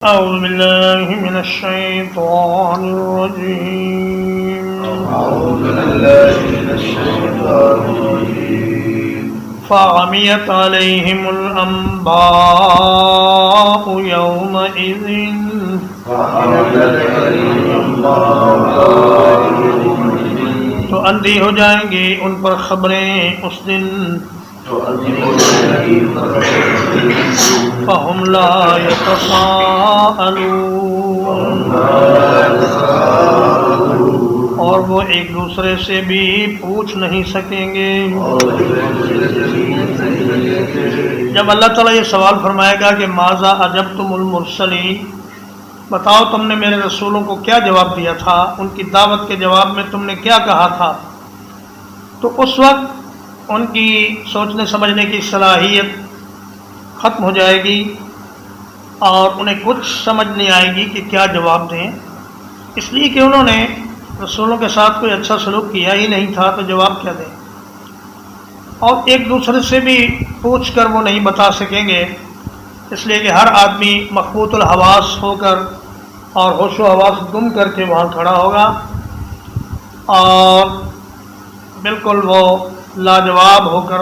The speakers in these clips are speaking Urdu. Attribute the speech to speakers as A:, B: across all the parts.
A: أعوذ بالله من الشيطان الرجيم فعميت عليهم الأنباء يومئذ تو اندھی ہو جائیں گی ان پر خبریں اس دن فَهُمْ لَا يَتَسَاءَلُونَ اور وہ ایک دوسرے سے بھی پوچھ نہیں سکیں گے۔ جب اللہ تعالیٰ یہ سوال فرمائے گا کہ ماذا اجبتم المرسلین، بتاؤ تم نے میرے رسولوں کو کیا جواب دیا تھا، ان کی دعوت کے جواب میں تم نے کیا کہا تھا، تو اس وقت ان کی سوچنے سمجھنے کی صلاحیت ختم ہو جائے گی اور انہیں کچھ سمجھ نہیں آئے گی کہ کیا جواب دیں، اس لیے کہ انہوں نے رسولوں کے ساتھ کوئی اچھا سلوک کیا ہی نہیں تھا، تو جواب کیا دیں۔ اور ایک دوسرے سے بھی پوچھ کر وہ نہیں بتا سکیں گے، اس لیے کہ ہر آدمی مخبوط الحواس ہو کر اور ہوش و حواس گم کر کے وہاں کھڑا ہوگا اور بالکل وہ لاجواب ہو کر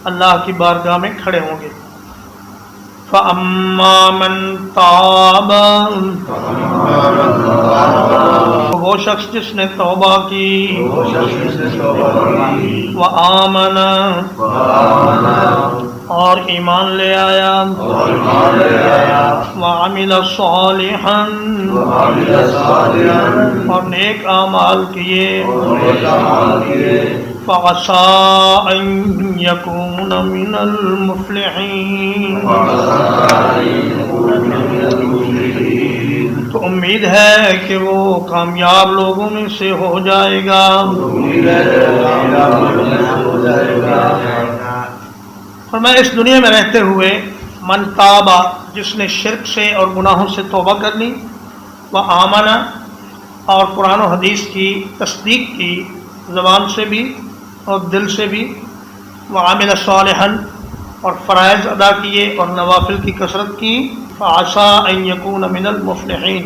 A: اللہ کی بارگاہ میں کھڑے ہوں گے۔ فَأَمَّا مَن تَابَ، وہ شخص جس نے توبہ کی، وَآمَنَ اور ایمان لے آیا، وَعَمِلَ صَالِحًا اور نیک اعمال کیے، فَعَسَىٰ أَن يَكُونَ مِنَ الْمُفْلِحِينَ، تو امید ہے کہ وہ کامیاب لوگوں میں سے ہو جائے گا۔ فرمایا اس دنیا میں رہتے ہوئے من تابا، جس نے شرک سے اور گناہوں سے توبہ کر لی، وہ آمنا اور قرآن و حدیث کی تصدیق کی زبان سے بھی اور دل سے بھی، وہ عامل صالحاً اور فرائض ادا کیے اور نوافل کی کثرت کی، فعسیٰ ان یکون من المفلحین۔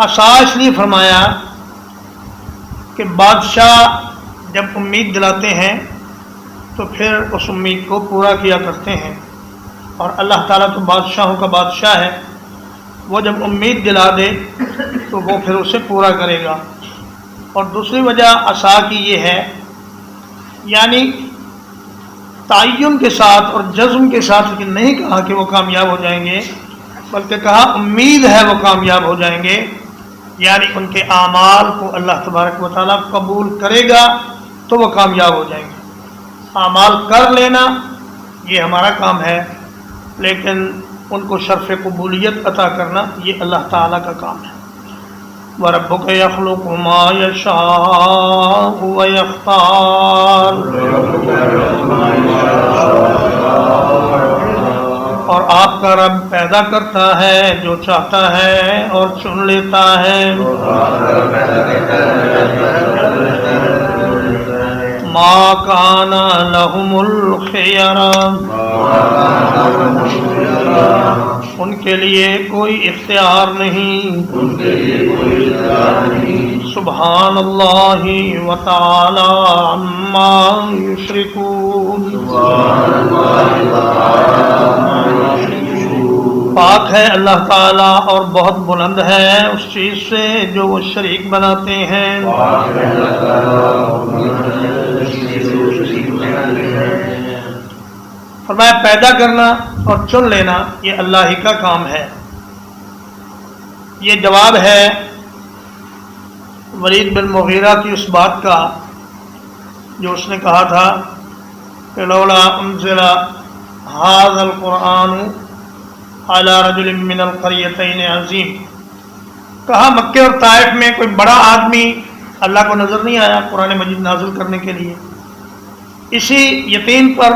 A: عسیٰ اس لیے فرمایا کہ بادشاہ جب امید دلاتے ہیں تو پھر اس امید کو پورا کیا کرتے ہیں، اور اللہ تعالیٰ تو بادشاہوں کا بادشاہ ہے، وہ جب امید دلا دے تو وہ پھر اسے پورا کرے گا۔ اور دوسری وجہ عسیٰ کی یہ ہے، یعنی تعین کے ساتھ اور جزم کے ساتھ کہ نہیں کہا کہ وہ کامیاب ہو جائیں گے، بلکہ کہا امید ہے وہ کامیاب ہو جائیں گے، یعنی ان کے اعمال کو اللہ تبارک و تعالیٰ قبول کرے گا تو وہ کامیاب ہو جائیں گے۔ اعمال کر لینا یہ ہمارا کام ہے، لیکن ان کو شرف قبولیت عطا کرنا یہ اللہ تعالیٰ کا کام ہے۔ وَرَبُّكَ يَخْلُقُ مَا يَشَاءُ وَيَخْتَارُ، اور آپ کا رب پیدا کرتا ہے جو چاہتا ہے اور چن لیتا ہے۔ مَا كَانَ لَهُمُ الْخِيَرَةُ، ان کے لیے کوئی اختیار نہیں۔ سبحان اللہ وتعالی عما یشرکون، پاک ہے اللہ تعالیٰ اور بہت بلند ہے اس چیز سے جو وہ شریک بناتے ہیں۔ فرمایا پیدا کرنا اور چن لینا یہ اللہ ہی کا کام ہے۔ یہ جواب ہے ولید بن مغیرہ کی اس بات کا جو اس نے کہا تھا کہ لولا انزل ھذا القرآن علی رجل من القریتین عظیم، کہا مکے اور طائف میں کوئی بڑا آدمی اللہ کو نظر نہیں آیا قرآن مجید نازل کرنے کے لیے۔ اسی یقین پر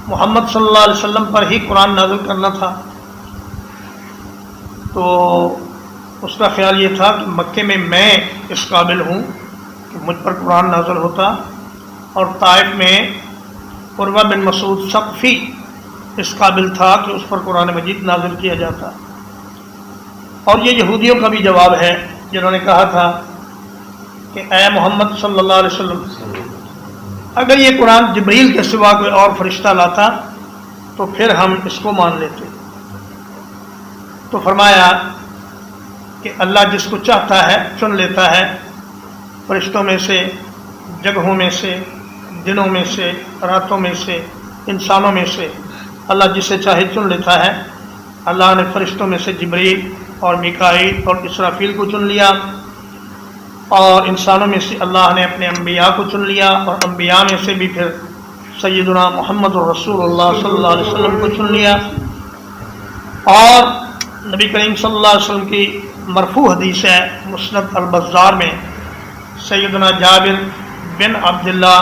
A: محمد صلی اللہ علیہ وسلم پر ہی قرآن نازل کرنا تھا، تو اس کا خیال یہ تھا کہ مکے میں اس قابل ہوں کہ مجھ پر قرآن نازل ہوتا، اور طائف میں عروہ بن مسعود ثقفی اس قابل تھا کہ اس پر قرآن مجید نازل کیا جاتا. اور یہ یہودیوں کا بھی جواب ہے جنہوں نے کہا تھا کہ اے محمد صلی اللہ علیہ وسلم، اگر یہ قرآن جبریل کے سوا کوئی اور فرشتہ لاتا تو پھر ہم اس کو مان لیتے. تو فرمایا کہ اللہ جس کو چاہتا ہے چن لیتا ہے، فرشتوں میں سے، جگہوں میں سے، دنوں میں سے، راتوں میں سے، انسانوں میں سے اللہ جسے چاہے چن لیتا ہے. اللہ نے فرشتوں میں سے جبریل اور میکائیل اور اسرافیل کو چن لیا، اور انسانوں میں سے اللہ نے اپنے انبیاء کو چن لیا، اور انبیاء میں سے بھی پھر سیدنا محمد رسول اللہ صلی اللہ علیہ وسلم کو چن لیا. اور نبی کریم صلی اللہ علیہ وسلم کی مرفوع حدیث ہے مسند البزار میں، سیدنا جابر بن عبداللہ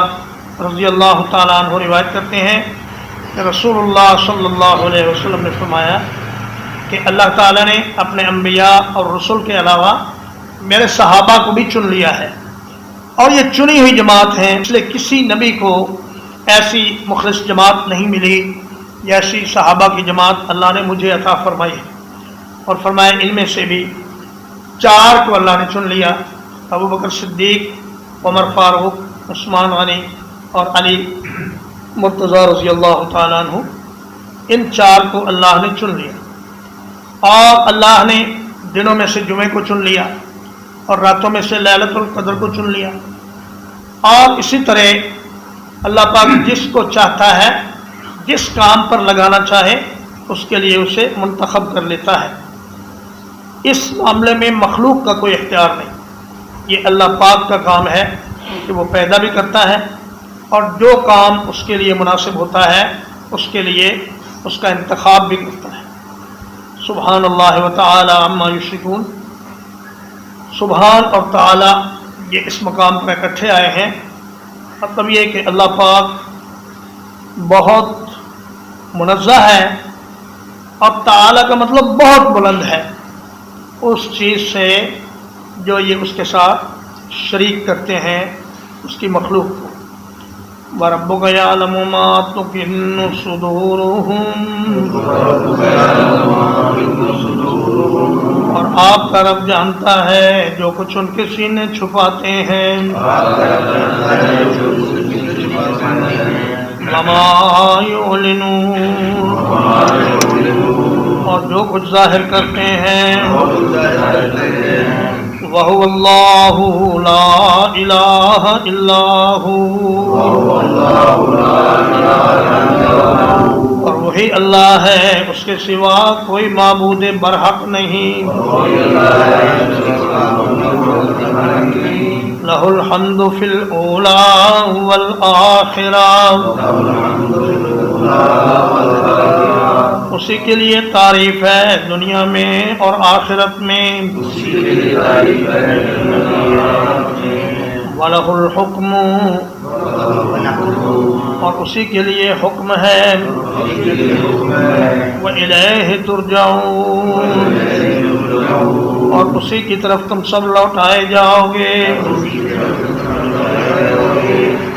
A: رضی اللہ تعالیٰ عنہ روایت کرتے ہیں کہ رسول اللہ صلی اللہ علیہ وسلم نے فرمایا کہ اللہ تعالیٰ نے اپنے انبیاء اور رسول کے علاوہ میرے صحابہ کو بھی چن لیا ہے، اور یہ چنی ہوئی جماعت ہیں، اس لیے کسی نبی کو ایسی مخلص جماعت نہیں ملی جیسی صحابہ کی جماعت اللہ نے مجھے عطا فرمائی ہے. اور فرمایا ان میں سے بھی 4 کو اللہ نے چن لیا، ابو بکر صدیق، عمر فاروق، عثمان غنی اور علی مرتضیٰ رضی اللہ تعالیٰ عنہ. ان 4 کو اللہ نے چن لیا. اور اللہ نے دنوں میں سے جمعے کو چن لیا، اور راتوں میں سے لیلۃ القدر کو چن لیا. اور اسی طرح اللہ پاک جس کو چاہتا ہے، جس کام پر لگانا چاہے، اس کے لیے اسے منتخب کر لیتا ہے. اس معاملے میں مخلوق کا کوئی اختیار نہیں، یہ اللہ پاک کا کام ہے کہ وہ پیدا بھی کرتا ہے، اور جو کام اس کے لیے مناسب ہوتا ہے اس کے لیے اس کا انتخاب بھی کرتا ہے. سبحان اللہ و تعالی عما یشرکون. سبحان اور تعالی یہ اس مقام پر اکٹھے آئے ہیں، مطلب یہ کہ اللہ پاک بہت منزہ ہے، اور تعالی کا مطلب بہت بلند ہے اس چیز سے جو یہ اس کے ساتھ شریک کرتے ہیں اس کی مخلوق کو. وَرَبُّكَ يَعْلَمُ مَا تُكِنُّ صُدُورُهُمْ، اور آپ کا رب جانتا ہے جو کچھ ان کے سینے چھپاتے ہیں. وَمَا يُعْلِنُونَ، اور جو کچھ ظاہر کرتے ہیں. وَهُوَ اللَّهُ لَا إِلَٰهَ إِلَّا هُوَ، اور وہی اللہ ہے، اس کے سوا کوئی معبود برحق نہیں. لَهُ الْحَمْدُ فِي الْأُولَىٰ وَالْآخِرَةِ، اسی کے لیے تعریف ہے دنیا میں اور آخرت میں. وَلَهُ الْحُكْمُ، اور اسی کے لیے حکم ہے. وَإِلَيْهِ تُرْجَعُونَ، اور اسی کی طرف تم سب لوٹائے جاؤ گے.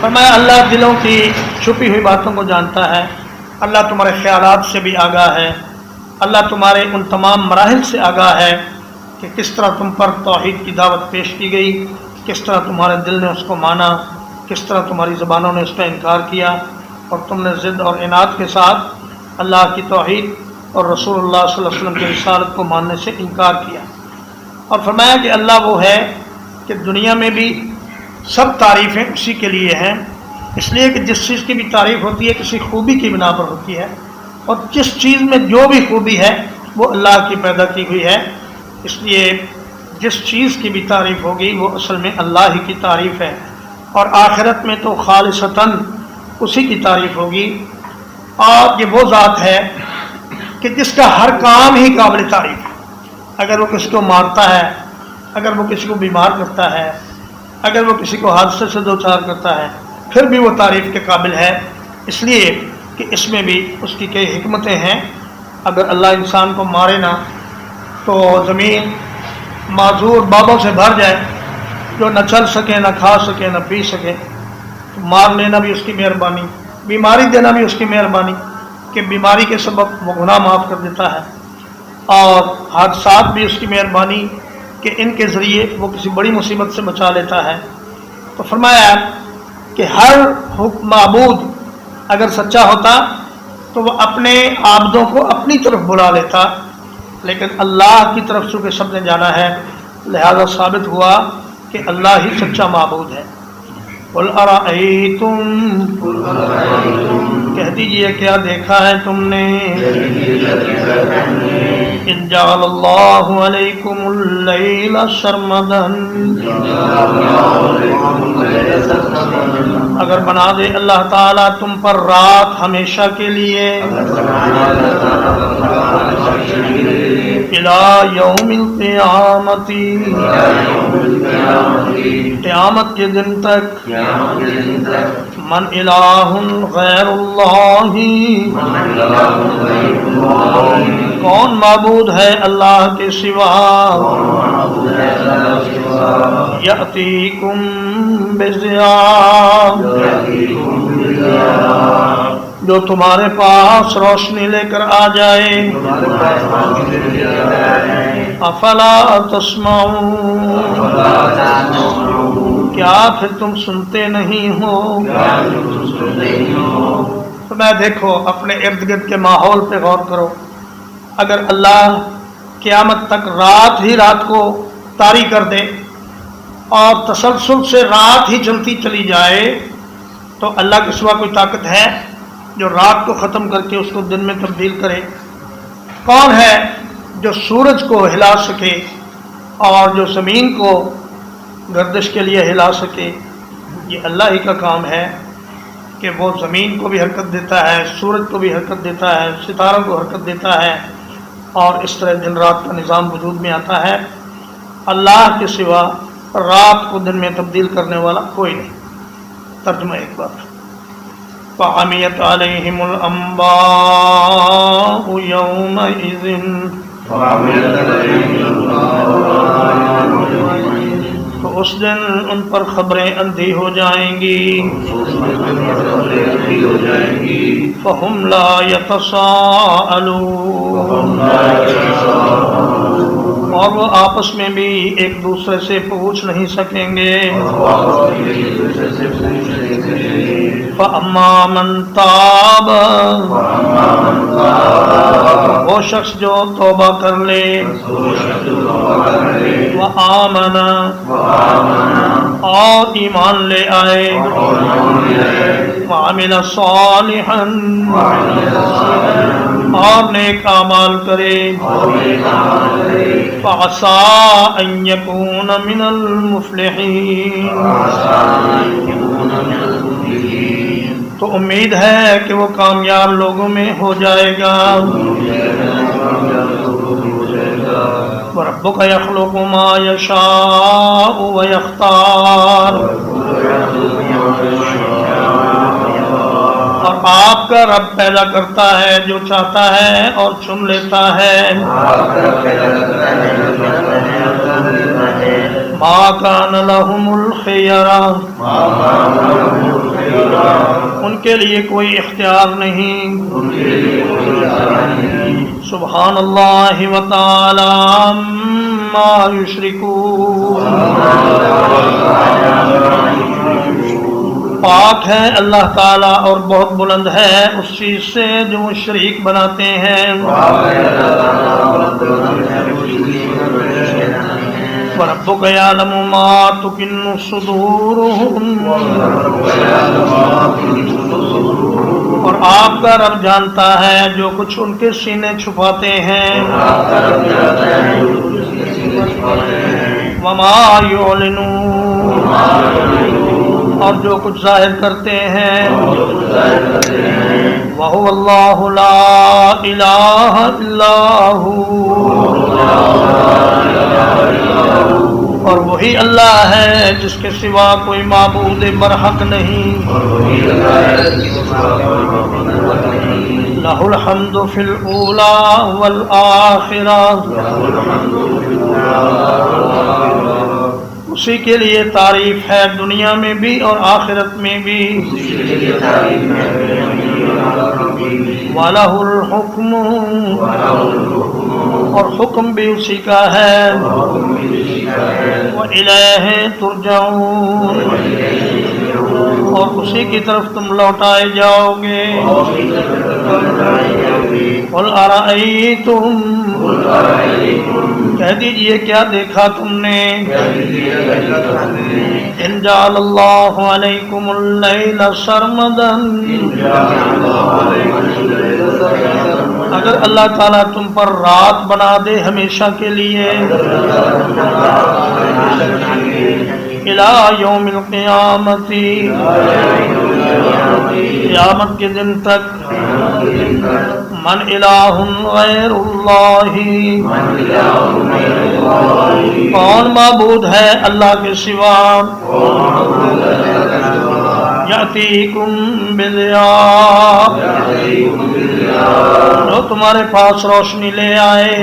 A: فرمایا اللہ دلوں کی چھپی ہوئی باتوں کو جانتا ہے، اللہ تمہارے خیالات سے بھی آگاہ ہے، اللہ تمہارے ان تمام مراحل سے آگاہ ہے کہ کس طرح تم پر توحید کی دعوت پیش کی گئی، کس طرح تمہارے دل نے اس کو مانا، کس طرح تمہاری زبانوں نے اس کا انکار کیا، اور تم نے ضد اور عناد کے ساتھ اللہ کی توحید اور رسول اللہ صلی اللہ علیہ وسلم کی رسالت کو ماننے سے انکار کیا. اور فرمایا کہ اللہ وہ ہے کہ دنیا میں بھی سب تعریفیں اسی کے لیے ہیں، اس لیے کہ جس چیز کی بھی تعریف ہوتی ہے کسی خوبی کی بنا پر ہوتی ہے، اور جس چیز میں جو بھی خوبی ہے وہ اللہ کی پیدا کی ہوئی ہے. اس لیے جس چیز کی بھی تعریف ہوگی وہ اصل میں اللہ ہی کی تعریف ہے، اور آخرت میں تو خالصتاً اسی کی تعریف ہوگی. اور یہ وہ ذات ہے کہ جس کا ہر کام ہی قابل تعریف ہے. اگر وہ کسی کو مارتا ہے، اگر وہ کسی کو بیمار کرتا ہے، اگر وہ کسی کو حادثے سے دوچار کرتا ہے، پھر بھی وہ تعریف کے قابل ہے، اس لیے کہ اس میں بھی اس کی کئی حکمتیں ہیں. اگر اللہ انسان کو مارے نہ تو زمین معذور بابوں سے بھر جائے جو نہ چل سکے، نہ کھا سکے، نہ پی سکے، تو مار لینا بھی اس کی مہربانی، بیماری دینا بھی اس کی مہربانی. کہ بیماری کے سبب وہ گناہ معاف کر دیتا ہے، اور حادثات بھی اس کی مہربانی کہ ان کے ذریعے وہ کسی بڑی مصیبت سے بچا لیتا ہے۔ تو فرمایا کہ ہر معبود اگر سچا ہوتا تو وہ اپنے عابدوں کو اپنی طرف بلا لیتا، لیکن اللہ کی طرف چونکہ سب نے جانا ہے، لہذا ثابت ہوا کہ اللہ ہی سچا معبود ہے۔ قُلْ أَرَأَيْتُمْ، کہہ دیجئے کیا دیکھا ہے تم نے، إِنْ جَعَلَ اللَّهُ عَلَيْكُمُ اللَّيْلَ سَرْمَدًا، اگر بنا دے اللہ تعالیٰ تم پر رات ہمیشہ کے لیے، إِلَى يَوْمِ الْقِيَامَةِ، قیامت کے دن تک، من الہ غیر اللہ، کون معبود ہے اللہ کے سوا، یأتیکم بضیاء، جو تمہارے پاس روشنی لے کر آ جائے، افلا تسمعون، کیا پھر تم سنتے نہیں ہو؟ تو میں دیکھو اپنے ارد گرد کے ماحول پہ غور کرو، اگر اللہ قیامت تک رات ہی رات کو طاری کر دے اور تسلسل سے رات ہی چلتی چلی جائے، تو اللہ کے سوا کوئی طاقت ہے جو رات کو ختم کر کے اس کو دن میں تبدیل کرے؟ کون ہے جو سورج کو ہلا سکے اور جو زمین کو گردش کے لیے ہلا سکے؟ یہ اللہ ہی کا کام ہے کہ وہ زمین کو بھی حرکت دیتا ہے، سورج کو بھی حرکت دیتا ہے، ستاروں کو حرکت دیتا ہے، اور اس طرح دن رات کا نظام وجود میں آتا ہے۔ اللہ کے سوا رات کو دن میں تبدیل کرنے والا کوئی نہیں۔ ترجمہ ایک بار، فَعَمِيَتْ عَلَيْهِمُ الْأَنْبَاءُ يَوْمَئِذٍ، تو اس دن ان پر خبریں اندھی ہو جائیں گی، فَهُمْ لَا يَتَسَاءَلُونَ، اور وہ آپس میں بھی ایک دوسرے سے پوچھ نہیں سکیں گے۔ فَأَمَّا مَنْ تَابَ، وہ شخص جو توبہ کر لے، وَآمَنَ، اور ایمان لے آئے، وَعَمِلَ صَالِحًا، اور نیک اعمال کرے، فَعَسَىٰ أَن يَكُونَ مِنَ الْمُفْلِحِينَ، تو امید ہے کہ وہ کامیاب لوگوں میں ہو جائے گا۔ وَرَبُّكَ يَخْلُقُ مَا يَشَاءُ وَيَخْتَارُ، اور آپ کا رب پیدا کرتا ہے جو چاہتا ہے اور چن لیتا ہے۔ مَا كَانَ لَهُمُ الْخِيَرَةُ، ان کے لیے کوئی اختیار نہیں۔ سبحان اللہ وتعالی عما یشرکون، پاک ہے اللہ تعالیٰ اور بہت بلند ہے اس چیز سے جو وہ شریک بناتے ہیں۔ وَرَبُّكَ يَعْلَمُ مَا تُكِنُّ صُدُورُهُمْ، اور آپ کا رب جانتا ہے جو کچھ ان کے سینے چھپاتے ہیں۔ وَمَا يُعْلِنُونَ، اور جو کچھ ظاہر کرتے ہیں۔ وَهُوَ اللَّهُ لَا إِلَٰهَ إِلَّا هُوَ، اور وہی اللہ ہے جس کے سوا کوئی معبود برحق نہیں۔ لَهُ الْحَمْدُ فِي الْأُولَىٰ وَالْآخِرَةِ، اسی کے لیے تعریف ہے دنیا میں بھی اور آخرت میں بھی۔ وَلَهُ الْحُكْمُ اور حکم بھی اسی کا ہے وَإِلَيْهِ تُرْجَعُونَ اور اسی کی طرف تم لوٹائے جاؤ گے قُلْ أَرَأَيْتُمْ کہہ دیجئے کیا دیکھا تم نے إِنْ جَعَلَ اللَّهُ عَلَيْكُمُ اللَّيْلَ سَرْمَدًا اگر اللہ تعالیٰ تم پر رات بنا دے ہمیشہ کے لیے إِلَى يَوْمِ الْقِيَامَةِ قیامت کے دن تک من الہ غیر اللہ کون معبود ہے اللہ کے سوا یأتیکم بضیاء جو تمہارے پاس روشنی لے آئے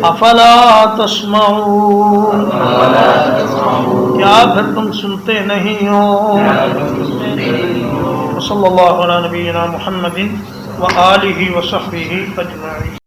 A: افلا تسمعون کیا پھر تم سنتے نہیں ہو صلی اللہ علی نبینا محمد وآلہ وصحبہ اجمعین.